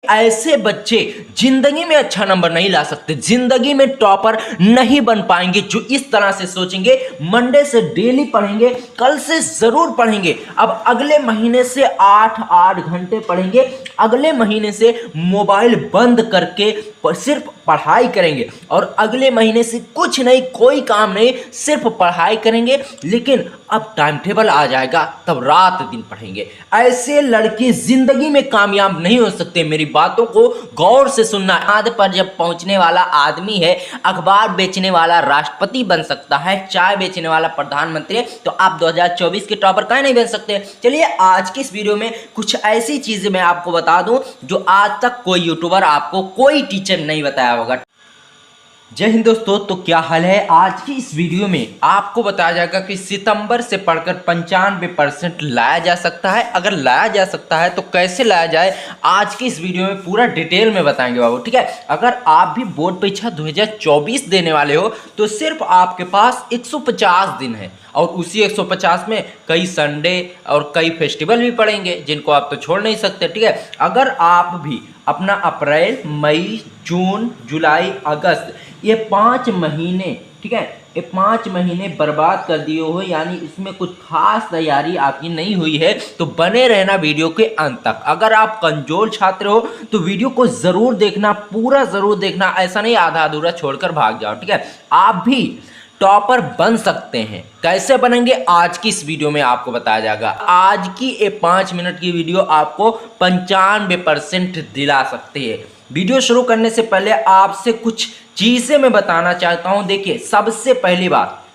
ऐसे बच्चे जिंदगी में अच्छा नंबर नहीं ला सकते, जिंदगी में टॉपर नहीं बन पाएंगे जो इस तरह से सोचेंगे मंडे से डेली पढ़ेंगे, कल से जरूर पढ़ेंगे, अब अगले महीने से 8-8 घंटे पढ़ेंगे, अगले महीने से मोबाइल बंद करके सिर्फ पढ़ाई करेंगे और अगले महीने से कुछ नहीं, कोई काम नहीं, सिर्फ पढ़ाई करेंगे। लेकिन अब टाइम टेबल आ जाएगा तब रात दिन पढ़ेंगे। ऐसे लड़के जिंदगी में कामयाब नहीं हो सकते। मेरी बातों को गौर से सुनना। आध पर जब पहुंचने वाला आदमी है, अखबार बेचने वाला राष्ट्रपति बन सकता है, चाय बेचने वाला प्रधानमंत्री है, तो आप 2024 के टॉपर क्यों नहीं बन सकते। चलिए आज की इस वीडियो में कुछ ऐसी चीजें मैं आपको बता दूं जो आज तक कोई यूट्यूबर आपको, कोई टीचर नहीं बताया होगा। जय हिंद दोस्तों, तो क्या हाल है। आज की इस वीडियो में आपको बताया जाएगा कि सितंबर से पढ़कर 95% लाया जा सकता है। अगर लाया जा सकता है तो कैसे लाया जाए, आज की इस वीडियो में पूरा डिटेल में बताएंगे बाबू, ठीक है। अगर आप भी बोर्ड परीक्षा 2024 देने वाले हो तो सिर्फ आपके पास 150 दिन है और उसी 150 में कई संडे और कई फेस्टिवल भी पड़ेंगे जिनको आप तो छोड़ नहीं सकते, ठीक है। अगर आप भी अपना अप्रैल, मई, जून, जुलाई, अगस्त, ये 5 महीने, ठीक है, ये 5 महीने बर्बाद कर दिए हो, यानी इसमें कुछ खास तैयारी आपकी नहीं हुई है, तो बने रहना वीडियो के अंत तक। अगर आप कमजोर छात्र हो तो वीडियो को जरूर देखना, पूरा जरूर देखना, ऐसा नहीं आधा अधूरा छोड़कर भाग जाओ, ठीक है। आप भी टॉपर बन सकते हैं। कैसे बनेंगे आज की इस वीडियो में आपको बताया जाएगा। आज की ये 5 मिनट की वीडियो आपको 95% दिला सकती है। वीडियो शुरू करने से पहले आपसे कुछ चीजें मैं बताना चाहता हूं। देखिए, सबसे पहली बात,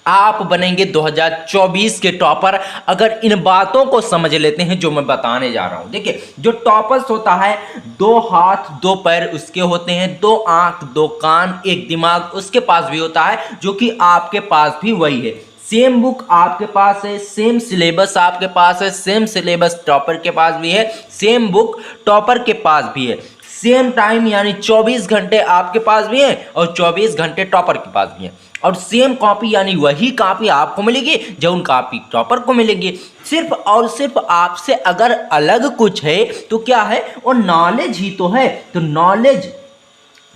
आप बनेंगे 2024 के टॉपर अगर इन बातों को समझ लेते हैं जो मैं बताने जा रहा हूं। देखिए, जो टॉपर्स होता है, 2 हाथ 2 पैर उसके होते हैं, 2 आंख 2 कान 1 दिमाग उसके पास भी होता है, जो कि आपके पास भी वही है। सेम बुक आपके पास है, सेम सिलेबस आपके पास है, सेम सिलेबस टॉपर के पास भी है, सेम बुक टॉपर के पास भी है, सेम टाइम यानी 24 घंटे आपके पास भी है और 24 घंटे टॉपर के पास भी है, और सेम कॉपी यानी वही कॉपी आपको मिलेगी जो उन कॉपी टॉपर को मिलेगी। सिर्फ और सिर्फ आपसे अगर अलग कुछ है तो क्या है, वो नॉलेज ही तो है। तो नॉलेज,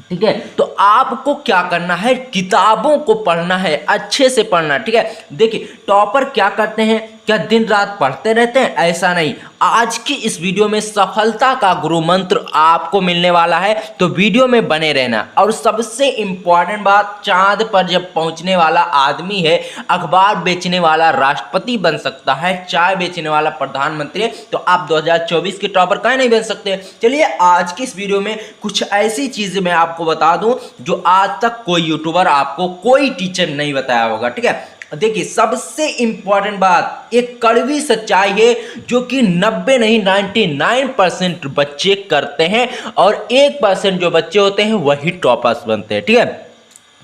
ठीक है, तो आपको क्या करना है, किताबों को पढ़ना है, अच्छे से पढ़ना, ठीक है। देखिए, टॉपर क्या करते हैं, क्या दिन रात पढ़ते रहते हैं, ऐसा नहीं। आज की इस वीडियो में सफलता का गुरु मंत्र आपको मिलने वाला है, तो वीडियो में बने रहना। और सबसे इंपॉर्टेंट बात, चांद पर जब पहुंचने वाला आदमी है, अखबार बेचने वाला राष्ट्रपति बन सकता है, चाय बेचने वाला प्रधानमंत्री है, तो आप 2024 के टॉपर क्यों नहीं बन सकते। चलिए आज की इस वीडियो में कुछ ऐसी चीजें मैं आपको बता दूं जो आज तक कोई यूट्यूबर आपको, कोई टीचर नहीं बताया होगा, ठीक है। देखिए, सबसे इंपॉर्टेंट बात, एक कड़वी सच्चाई है जो कि 90 नहीं 99% बच्चे करते हैं और 1% जो बच्चे होते हैं वही टॉपर्स बनते हैं, ठीक है।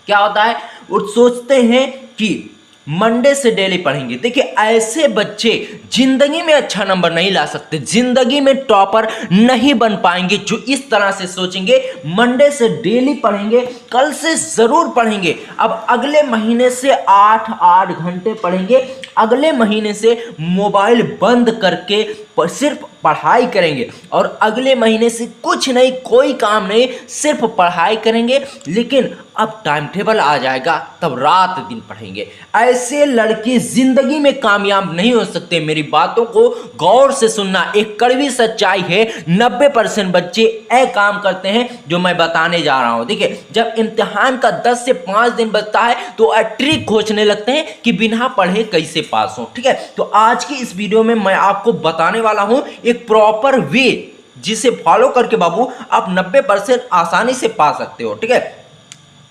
क्या होता है, वो सोचते हैं कि मंडे से डेली पढ़ेंगे। देखिए, ऐसे बच्चे जिंदगी में अच्छा नंबर नहीं ला सकते, जिंदगी में टॉपर नहीं बन पाएंगे जो इस तरह से सोचेंगे मंडे से डेली पढ़ेंगे, कल से जरूर पढ़ेंगे, अब अगले महीने से 8-8 घंटे पढ़ेंगे, अगले महीने से मोबाइल बंद करके सिर्फ पढ़ाई करेंगे और अगले महीने से कुछ नहीं, कोई काम नहीं, सिर्फ पढ़ाई करेंगे। लेकिन अब टाइम टेबल आ जाएगा तब रात दिन पढ़ेंगे। ऐसे लड़के जिंदगी में कामयाब नहीं हो सकते। मेरी बातों को गौर से सुनना, एक कड़वी सच्चाई है, 90% बच्चे ए काम करते हैं जो मैं बताने जा रहा हूं। देखिए, जब इम्तिहान का 10 से 5 दिन बचता है तो ट्रिक खोजने लगते हैं कि बिना पढ़े कैसे पास हो, ठीक है। तो आज की इस वीडियो में मैं आपको बताने वाला हूं एक प्रॉपर वे जिसे फॉलो करके बाबू आप 90% आसानी से पा सकते हो, ठीक है।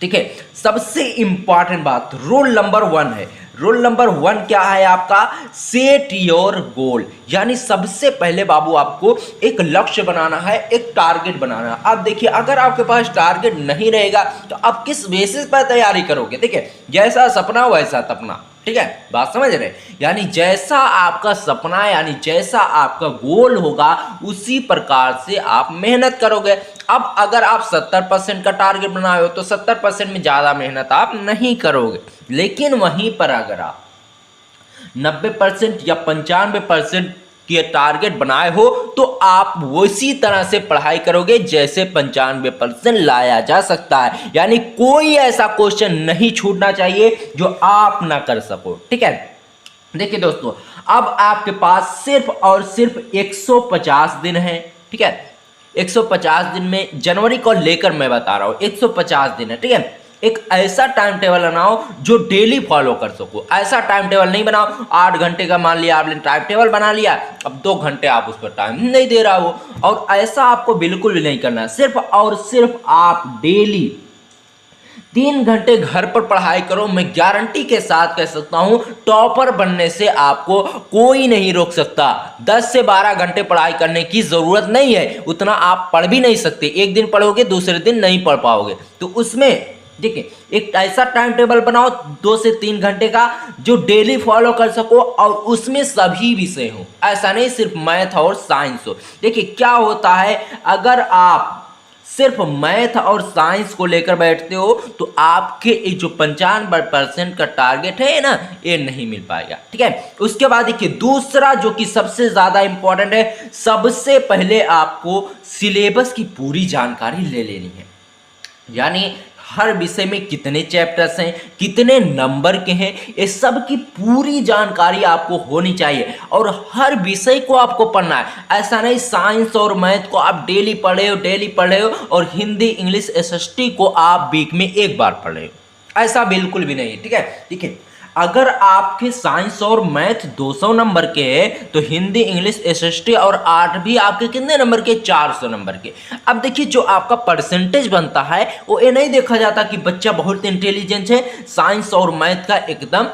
ठीक है, सबसे इंपॉर्टेंट बात, रूल नंबर 1 है। रूल नंबर 1 क्या है आपका, सेट योर गोल, यानी सबसे पहले बाबू आपको एक लक्ष्य बनाना है, एक टारगेट बनाना है। अब देखिए, अगर आपके पास टारगेट नहीं रहेगा तो आप किस बेसिस पर तैयारी करोगे। देखिए, जैसा सपना वैसा तपना, ठीक है, बात समझ रहे। यानी जैसा आपका सपना, यानी जैसा आपका गोल होगा उसी प्रकार से आप मेहनत करोगे। अब अगर आप 70% का टारगेट बनाए हो तो 70% में ज़्यादा मेहनत आप नहीं करोगे, लेकिन वहीं पर अगर आप 90% या 95% कि ये टारगेट बनाए हो तो आप वो इसी तरह से पढ़ाई करोगे जैसे 95% लाया जा सकता है। यानी कोई ऐसा क्वेश्चन नहीं छूटना चाहिए जो आप ना कर सको। ठीक है, देखिए दोस्तों, अब आपके पास सिर्फ और सिर्फ 150 दिन है। ठीक है, 150 दिन में जनवरी को लेकर मैं बता रहा हूं 150 दिन है। ठीक है, एक ऐसा टाइम टेबल बनाओ जो डेली फॉलो कर सको। ऐसा टाइम टेबल नहीं बनाओ 8 घंटे का, मान लिया आपने टाइम टेबल बना लिया, अब 2 घंटे आप उस पर टाइम नहीं दे रहा हो। और ऐसा आपको बिल्कुल भी नहीं करना है। सिर्फ और सिर्फ आप डेली 3 घंटे घर पर पढ़ाई करो। मैं गारंटी के साथ कह सकता हूं टॉपर बनने से आपको कोई नहीं रोक सकता। 10 से 12 घंटे पढ़ाई करने की जरूरत नहीं है, उतना आप पढ़ भी नहीं सकते। एक दिन पढ़ोगे दूसरे दिन नहीं पढ़ पाओगे। तो उसमें देखिए एक ऐसा टाइम टेबल बनाओ 2 से 3 घंटे का जो डेली फॉलो कर सको और उसमें सभी विषय हो। ऐसा नहीं सिर्फ मैथ और साइंस हो। देखिए क्या होता है, अगर आप सिर्फ मैथ और साइंस को लेकर बैठते हो तो आपके जो 95% का टारगेट है ना, ये नहीं मिल पाएगा। ठीक है, उसके बाद देखिए दूसरा जो कि सबसे ज्यादा इंपॉर्टेंट है, सबसे पहले आपको सिलेबस की पूरी जानकारी ले लेनी है। यानी हर विषय में कितने चैप्टर्स हैं, कितने नंबर के हैं, ये सब की पूरी जानकारी आपको होनी चाहिए। और हर विषय को आपको पढ़ना है। ऐसा नहीं साइंस और मैथ को आप डेली पढ़े हो और हिंदी इंग्लिश एसएसटी को आप वीक में 1 बार पढ़ रहे हो, ऐसा बिल्कुल भी नहीं है। ठीक है, देखिए अगर आपके साइंस और मैथ 200 नंबर के हैं तो हिंदी इंग्लिश एसएसटी और आर्ट भी आपके कितने नंबर के, 400 नंबर के। अब देखिए जो आपका परसेंटेज बनता है वो ये नहीं देखा जाता कि बच्चा बहुत इंटेलिजेंट है, साइंस और मैथ का एकदम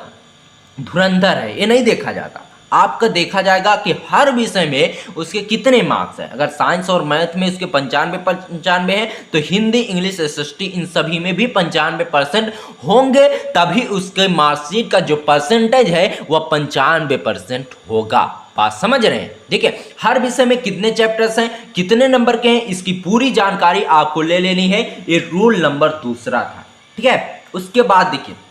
धुरंधर है, ये नहीं देखा जाता। आपका देखा जाएगा कि हर विषय में उसके कितने मार्क्स हैं। अगर साइंस और मैथ में उसके 95 है तो हिंदी इंग्लिश एसएसटी इन सभी में भी 95% होंगे, तभी उसके मार्कशीट का जो परसेंटेज है वह 95% होगा। बात समझ रहे हैं? देखिए हर विषय में कितने चैप्टर्स हैं, कितने नंबर के हैं, इसकी पूरी जानकारी आपको ले लेनी है। ये रूल नंबर 2 था। ठीक है, उसके बाद देखिए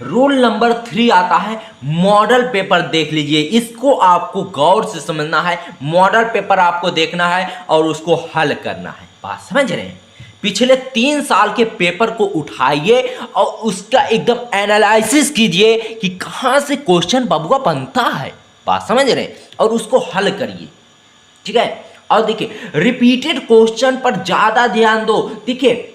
रूल नंबर 3 आता है मॉडल पेपर। देख लीजिए, इसको आपको गौर से समझना है। मॉडल पेपर आपको देखना है और उसको हल करना है। बात समझ रहे हैं? पिछले 3 साल के पेपर को उठाइए और उसका एकदम एनालिसिस कीजिए कि कहां से क्वेश्चन बबुआ बनता है। बात समझ रहे हैं? और उसको हल करिए। ठीक है, और देखिए रिपीटेड क्वेश्चन पर ज्यादा ध्यान दो। देखिए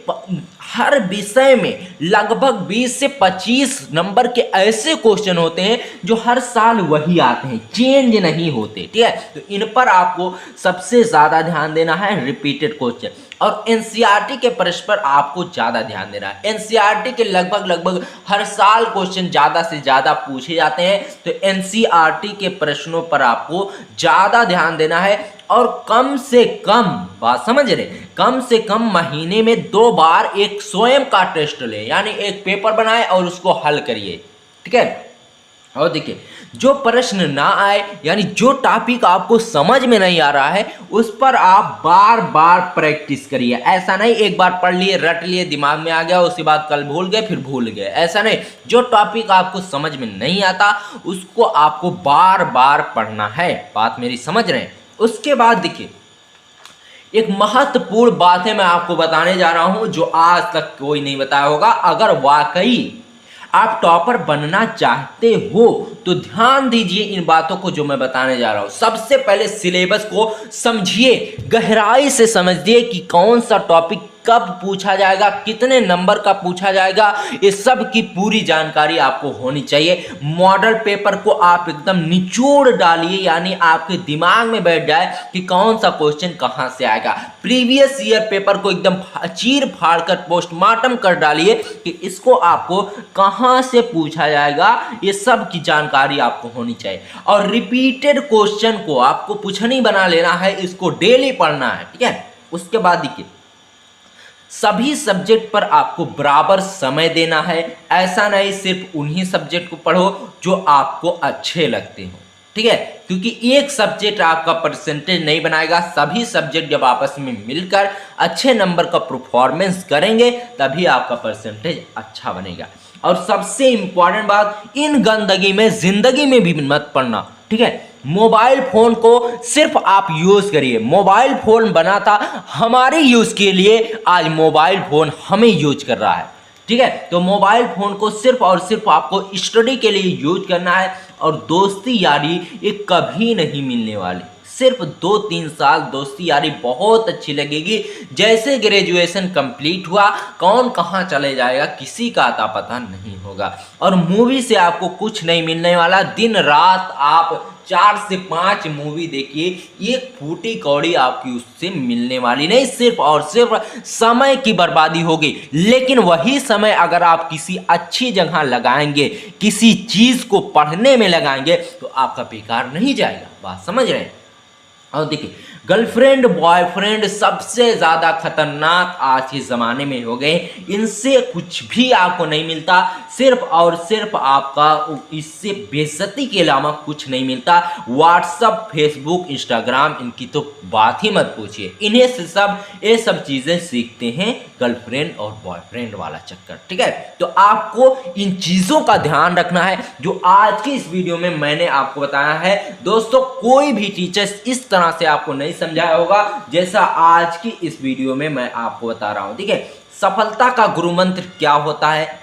हर विषय में लगभग 20 से 25 नंबर के ऐसे क्वेश्चन होते हैं जो हर साल वही आते हैं, चेंज नहीं होते। ठीक है, तो इन पर आपको सबसे ज्यादा ध्यान देना है, रिपीटेड क्वेश्चन। और एनसीईआरटी के प्रश्न पर आपको ज्यादा ध्यान देना है। एनसीईआरटी के लगभग हर साल क्वेश्चन ज्यादा से ज्यादा पूछे जाते हैं, तो एनसीईआरटी के प्रश्नों पर आपको ज्यादा ध्यान देना है। और कम से कम, बात समझ रहे, कम से कम महीने में 2 बार एक स्वयं का टेस्ट ले, यानी एक पेपर बनाए और उसको हल करिए। ठीक है, और देखिए जो प्रश्न ना आए, यानी जो टॉपिक आपको समझ में नहीं आ रहा है, उस पर आप बार बार प्रैक्टिस करिए। ऐसा नहीं एक बार पढ़ लिए, रट लिए, दिमाग में आ गया, उसके बाद कल भूल गए, फिर भूल गए। ऐसा नहीं, जो टॉपिक आपको समझ में नहीं आता उसको आपको बार बार पढ़ना है। बात मेरी समझ रहे हैं? उसके बाद देखिए एक महत्वपूर्ण बात है, मैं आपको बताने जा रहा हूं जो आज तक कोई नहीं बताया होगा। अगर वाकई आप टॉपर बनना चाहते हो तो ध्यान दीजिए इन बातों को जो मैं बताने जा रहा हूं। सबसे पहले सिलेबस को समझिए, गहराई से समझिए कि कौन सा टॉपिक कब पूछा जाएगा, कितने नंबर का पूछा जाएगा, ये सब की पूरी जानकारी आपको होनी चाहिए। मॉडल पेपर को आप एकदम निचोड़ डालिए, यानी आपके दिमाग में बैठ जाए कि कौन सा क्वेश्चन कहां से आएगा। प्रीवियस ईयर पेपर को एकदम चीर फाड़ कर पोस्टमार्टम कर डालिए कि इसको आपको कहां से पूछा जाएगा, ये सब की जानकारी आपको होनी चाहिए। और रिपीटेड क्वेश्चन को आपको पूछनी बना लेना है, इसको डेली पढ़ना है। ठीक है, उसके बाद देखिए सभी सब्जेक्ट पर आपको बराबर समय देना है। ऐसा नहीं सिर्फ उन्हीं सब्जेक्ट को पढ़ो जो आपको अच्छे लगते हो। ठीक है, क्योंकि एक सब्जेक्ट आपका परसेंटेज नहीं बनाएगा। सभी सब्जेक्ट जब आपस में मिलकर अच्छे नंबर का परफॉर्मेंस करेंगे तभी आपका परसेंटेज अच्छा बनेगा। और सबसे इंपॉर्टेंट बात, इन गंदगी में जिंदगी में भी मत पढ़ना। ठीक है, मोबाइल फ़ोन को सिर्फ आप यूज़ करिए। मोबाइल फ़ोन बना था हमारे यूज़ के लिए, आज मोबाइल फ़ोन हमें यूज कर रहा है। ठीक है, तो मोबाइल फ़ोन को सिर्फ और सिर्फ आपको स्टडी के लिए यूज करना है, और दोस्ती यारी ये कभी नहीं मिलने वाली। सिर्फ 2-3 साल दोस्ती यारी बहुत अच्छी लगेगी। जैसे ग्रेजुएशन कंप्लीट हुआ, कौन कहाँ चले जाएगा किसी का अता पता नहीं होगा। और मूवी से आपको कुछ नहीं मिलने वाला। दिन रात आप 4 से 5 मूवी देखिए, एक फूटी कौड़ी आपकी उससे मिलने वाली नहीं। सिर्फ और सिर्फ समय की बर्बादी होगी। लेकिन वही समय अगर आप किसी अच्छी जगह लगाएंगे, किसी चीज़ को पढ़ने में लगाएंगे, तो आपका बेकार नहीं जाएगा। बात समझ रहे हैं? और देखिए, गर्लफ्रेंड बॉयफ्रेंड सबसे ज़्यादा खतरनाक आज के ज़माने में हो गए। इनसे कुछ भी आपको नहीं मिलता, सिर्फ और सिर्फ आपका इससे बेइज्जती के अलावा कुछ नहीं मिलता। व्हाट्सअप, फेसबुक, इंस्टाग्राम, इनकी तो बात ही मत पूछिए। इन्हें से ये सब चीज़ें सीखते हैं गर्लफ्रेंड और बॉयफ्रेंड वाला चक्कर। ठीक है, तो आपको इन चीज़ों का ध्यान रखना है जो आज की इस वीडियो में मैंने आपको बताया है। दोस्तों, कोई भी टीचर इस तरह से आपको नहीं समझाया होगा जैसा आज की इस वीडियो में मैं आपको बता रहा हूं। ठीक है, सफलता का गुरु मंत्र क्या होता है?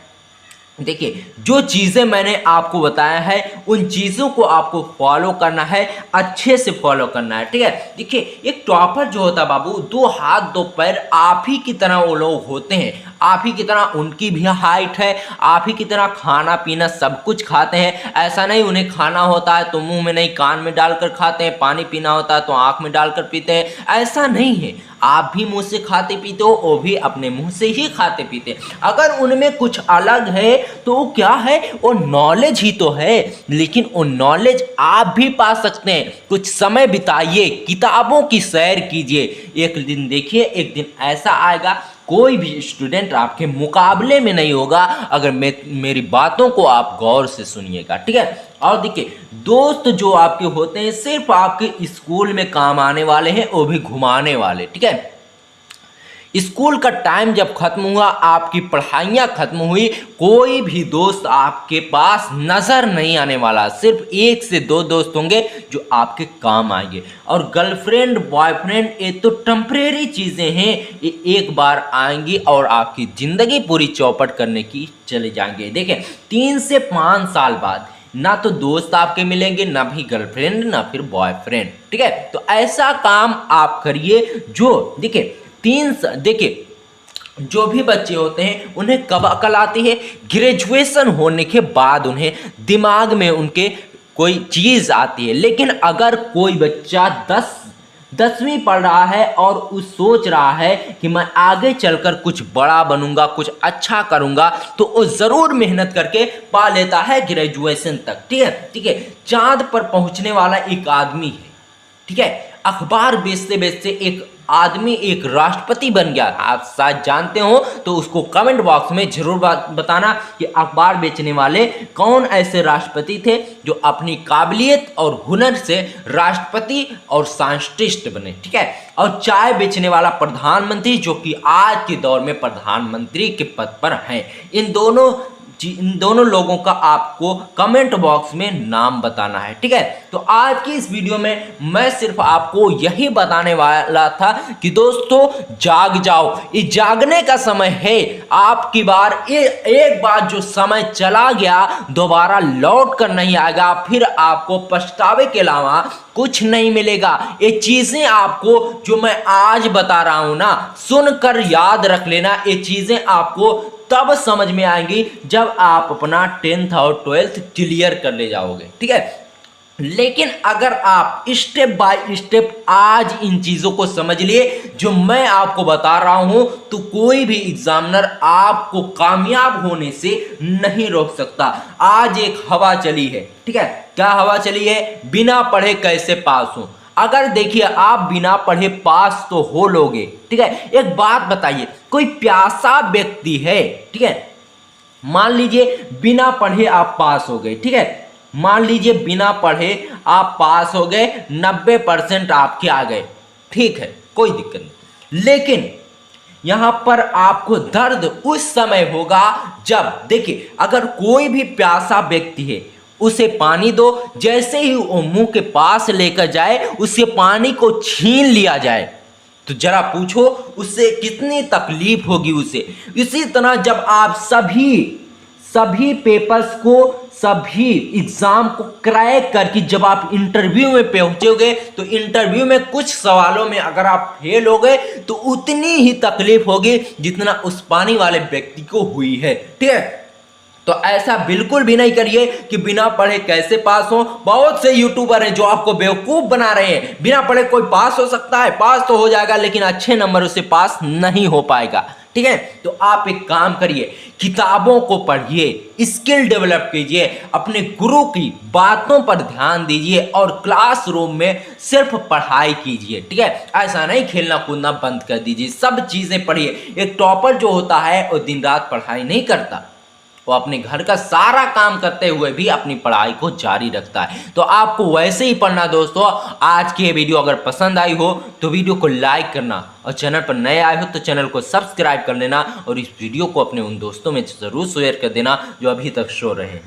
देखिए, जो चीज़ें मैंने आपको बताया है उन चीज़ों को आपको फॉलो करना है, अच्छे से फॉलो करना है। ठीक है, देखिए, एक टॉपर जो होता है बाबू, 2 हाथ 2 पैर आप ही की तरह वो लोग होते हैं। आप ही की तरह उनकी भी हाइट है, आप ही की तरह खाना पीना सब कुछ खाते हैं। ऐसा नहीं उन्हें खाना होता है तो मुंह में नहीं कान में डालकर खाते हैं, पानी पीना होता है तो आँख में डालकर पीते हैं, ऐसा नहीं है। आप भी मुंह से खाते पीते हो, वो भी अपने मुंह से ही खाते पीते। अगर उनमें कुछ अलग है तो वो क्या है? वो नॉलेज ही तो है। लेकिन वो नॉलेज आप भी पा सकते हैं। कुछ समय बिताइए, किताबों की सैर कीजिए। एक दिन देखिए, एक दिन ऐसा आएगा कोई भी स्टूडेंट आपके मुकाबले में नहीं होगा, अगर मेरी बातों को आप गौर से सुनिएगा। ठीक है, और देखिए, दोस्त जो आपके होते हैं सिर्फ आपके स्कूल में काम आने वाले हैं, वो भी घुमाने वाले। ठीक है, स्कूल का टाइम जब खत्म हुआ, आपकी पढ़ाइयाँ खत्म हुई, कोई भी दोस्त आपके पास नज़र नहीं आने वाला। सिर्फ 1 से 2 दोस्त होंगे जो आपके काम आएंगे। और गर्लफ्रेंड बॉयफ्रेंड ये तो टेम्परेरी चीज़ें हैं, ये एक बार आएंगी और आपकी ज़िंदगी पूरी चौपट करने की चले जाएंगे। देखें, 3 से 5 साल बाद ना तो दोस्त आपके मिलेंगे, ना भी गर्लफ्रेंड, ना फिर बॉयफ्रेंड। ठीक है, तो ऐसा काम आप करिए जो देखिए देखिए, जो भी बच्चे होते हैं उन्हें कब अकल आती है? ग्रेजुएशन होने के बाद उन्हें दिमाग में उनके कोई चीज़ आती है। लेकिन अगर कोई बच्चा 10वीं पढ़ रहा है और उस सोच रहा है कि मैं आगे चलकर कुछ बड़ा बनूंगा, कुछ अच्छा करूंगा, तो वो ज़रूर मेहनत करके पा लेता है ग्रेजुएशन तक। ठीक है, चांद पर पहुंचने वाला एक आदमी है। ठीक है, अखबार बेचते बेचते एक आदमी एक राष्ट्रपति बन गया। आप शायद जानते हो, तो उसको कमेंट बॉक्स में जरूर बताना कि अखबार बेचने वाले कौन ऐसे राष्ट्रपति थे जो अपनी काबिलियत और हुनर से राष्ट्रपति और साइंटिस्ट बने। ठीक है, और चाय बेचने वाला प्रधानमंत्री जो कि आज के दौर में प्रधानमंत्री के पद पर हैं। इन दोनों लोगों का आपको कमेंट बॉक्स में नाम बताना है। ठीक है, तो आज की इस वीडियो में मैं सिर्फ आपको यही बताने वाला था कि दोस्तों, जाग जाओ, ये जागने का समय है। आपकी बार एक बार जो समय चला गया दोबारा लौट कर नहीं आएगा, फिर आपको पछतावे के अलावा कुछ नहीं मिलेगा। ये चीजें आपको जो मैं आज बता रहा हूं ना, सुनकर याद रख लेना। ये चीजें आपको तब समझ में आएंगी जब आप अपना 10th और 12th क्लियर कर ले जाओगे। ठीक है, लेकिन अगर आप स्टेप बाय स्टेप आज इन चीज़ों को समझ लिए जो मैं आपको बता रहा हूं, तो कोई भी एग्जामिनर आपको कामयाब होने से नहीं रोक सकता। आज एक हवा चली है। ठीक है, क्या हवा चली है? बिना पढ़े कैसे पास हो। अगर देखिए, आप बिना पढ़े पास तो हो लोगे। ठीक है, एक बात बताइए, कोई प्यासा व्यक्ति है, ठीक है, मान लीजिए बिना पढ़े आप पास हो गए। ठीक है, मान लीजिए बिना पढ़े आप पास हो गए, 90% आपके आ गए। ठीक है, कोई दिक्कत नहीं। लेकिन यहां पर आपको दर्द उस समय होगा जब देखिए, अगर कोई भी प्यासा व्यक्ति है, उसे पानी दो, जैसे ही वो मुंह के पास लेकर जाए उससे पानी को छीन लिया जाए तो जरा पूछो उससे कितनी तकलीफ होगी उसे। इसी तरह जब आप सभी पेपर्स को, सभी एग्जाम को क्रैक करके जब आप इंटरव्यू में पहुंचोगे तो इंटरव्यू में कुछ सवालों में अगर आप फेल हो गए तो उतनी ही तकलीफ होगी जितना उस पानी वाले व्यक्ति को हुई है। ठीक है, तो ऐसा बिल्कुल भी नहीं करिए कि बिना पढ़े कैसे पास हो। बहुत से यूट्यूबर हैं जो आपको बेवकूफ बना रहे हैं। बिना पढ़े कोई पास हो सकता है, पास तो हो जाएगा लेकिन अच्छे नंबर से पास नहीं हो पाएगा। ठीक है, तो आप एक काम करिए, किताबों को पढ़िए, स्किल डेवलप कीजिए, अपने गुरु की बातों पर ध्यान दीजिए और क्लासरूम में सिर्फ पढ़ाई कीजिए। ठीक है, ऐसा नहीं खेलना कूदना बंद कर दीजिए, सब चीजें पढ़िए। एक टॉपर जो होता है वो दिन रात पढ़ाई नहीं करता, वो अपने घर का सारा काम करते हुए भी अपनी पढ़ाई को जारी रखता है। तो आपको वैसे ही पढ़ना दोस्तों। आज की ये वीडियो अगर पसंद आई हो तो वीडियो को लाइक करना और चैनल पर नए आए हो तो चैनल को सब्सक्राइब कर लेना और इस वीडियो को अपने उन दोस्तों में जरूर शेयर कर देना जो अभी तक सो रहे हैं।